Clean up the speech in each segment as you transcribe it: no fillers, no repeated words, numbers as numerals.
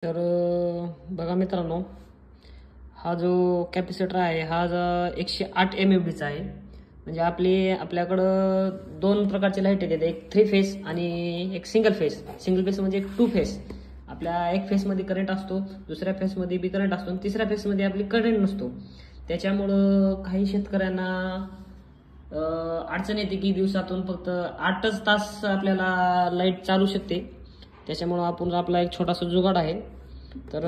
तर बघा मित्रांनो, हा जो कॅपॅसिटर आहे हा 108 mFDचा आहे. म्हणजे आपल्याकडं दोन प्रकारचे लाईट येतात, एक 3 फेस आणि एक सिंगल फेस. सिंगल फेस म्हणजे 2 फेस. आपल्या एक फेसमध्ये करंट असतो, दुसऱ्या फेसमध्ये बी करंट असतो आणि तिसऱ्या फेसमध्ये आपली करंट नसतो. त्याच्यामुळं काही शेतकऱ्यांना अडचण येते की दिवसातून फक्त 8च तास आपल्याला लाईट चालू शकते. त्याच्यामुळं आपण आपला एक छोटासा जुगाड आहे. तर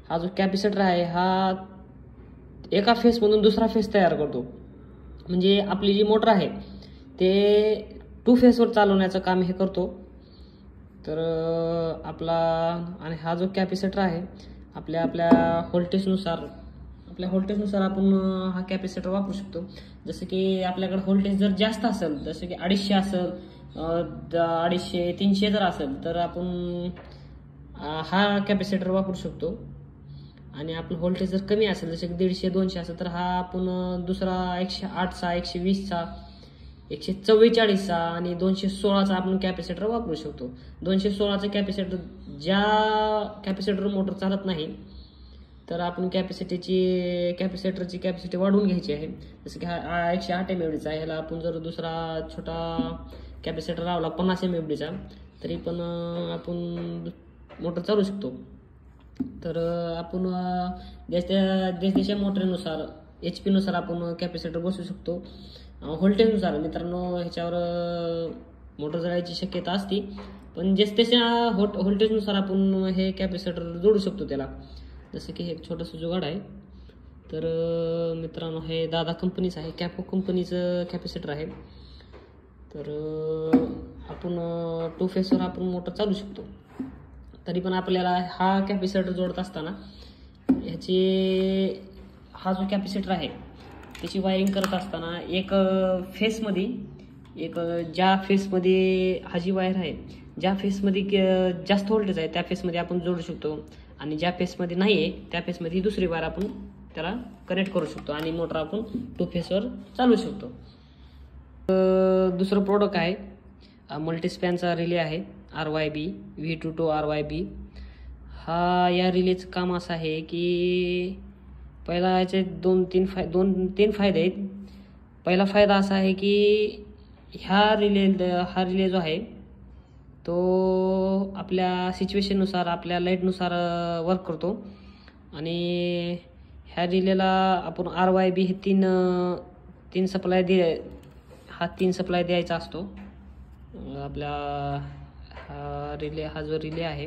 हा जो कॅपॅसिटर आहे हा एका फेसमधून दुसरा फेस तयार करतो. म्हणजे आपली जी मोटर आहे ते 2 फेसवर चालवण्याचं काम हे करतो. तर आणि हा जो कॅपॅसिटर आहे आपल्या आपल्या व्होल्टेजनुसार आपण हा कॅपॅसिटर वापरू शकतो. जसं की आपल्याकडे व्होल्टेज जर जास्त असेल, जसं की 250 असेल, 250 300 जर असेल तर आपण हा कॅपॅसिटर वापरू शकतो. आणि आपलं व्होल्टेज जर कमी असेल, जसं की 150 200 असेल, तर हा आपण दुसरा 108चा 120चा 144चा आणि 216चा आपण कॅपॅसिटर वापरू शकतो. 216चा कॅपॅसिटर ज्या कॅपॅसिटर मोटर चालत नाही तर आपण कॅपॅसिटरची कॅपॅसिटी वाढवून घ्यायची आहे. जसं की हा 108 mFDचा आहे, ह्याला आपण जर दुसरा छोटा कॅपॅसिटर लावला 50 mFDचा तरी पण आपण मोटर चालू शकतो. तर आपण देशाच्या मोटरीनुसार HP नुसार आपण कॅपॅसिटर बसवू शकतो. व्होल्टेजनुसार मित्रांनो ह्याच्यावर मोटर जळायची शक्यता असते, पण त्याच्या व्होल्टेजनुसार आपण हे कॅपॅसिटर जोडू शकतो त्याला. जसं की हे एक छोटंसं जुगाड आहे. तर मित्रांनो हे दादा कंपनीचं आहे, कॅपो कंपनीचं कॅपॅसिटर आहे. तर आपण 2 फेसवर आपण मोटर चालू शकतो. तरी पण आपल्याला हा कॅपॅसिटर जोडत असताना हा जो कॅपॅसिटर आहे त्याची वायरिंग करत असताना ज्या फेसमध्ये हा जी वायर आहे, ज्या फेसमध्ये जास्त व्होल्टेज आहे त्या फेसमध्ये आपण जोडू शकतो आणि ज्या फेसमध्ये नाही आहे त्या फेसमध्ये दुसरी वायर आपण त्याला कनेक्ट करू शकतो आणि मोटर आपण 2 फेसवर चालू शकतो. दुसरं प्रोडक्ट आहे मल्टीस्पॅनचा रिले आहे, RYB V22 RYB. या रिलेचं काम असं आहे की पहिला याचे 2-3 फायदे आहेत. पहिला फायदा असा आहे की हा रिले जो आहे तो आपल्या सिच्युएशननुसार आपल्या लाईटनुसार वर्क करतो. आणि ह्या रिलेला आपण RYB हे तीन सप्लाय द्यायचा असतो. आपला हा जो रिले आहे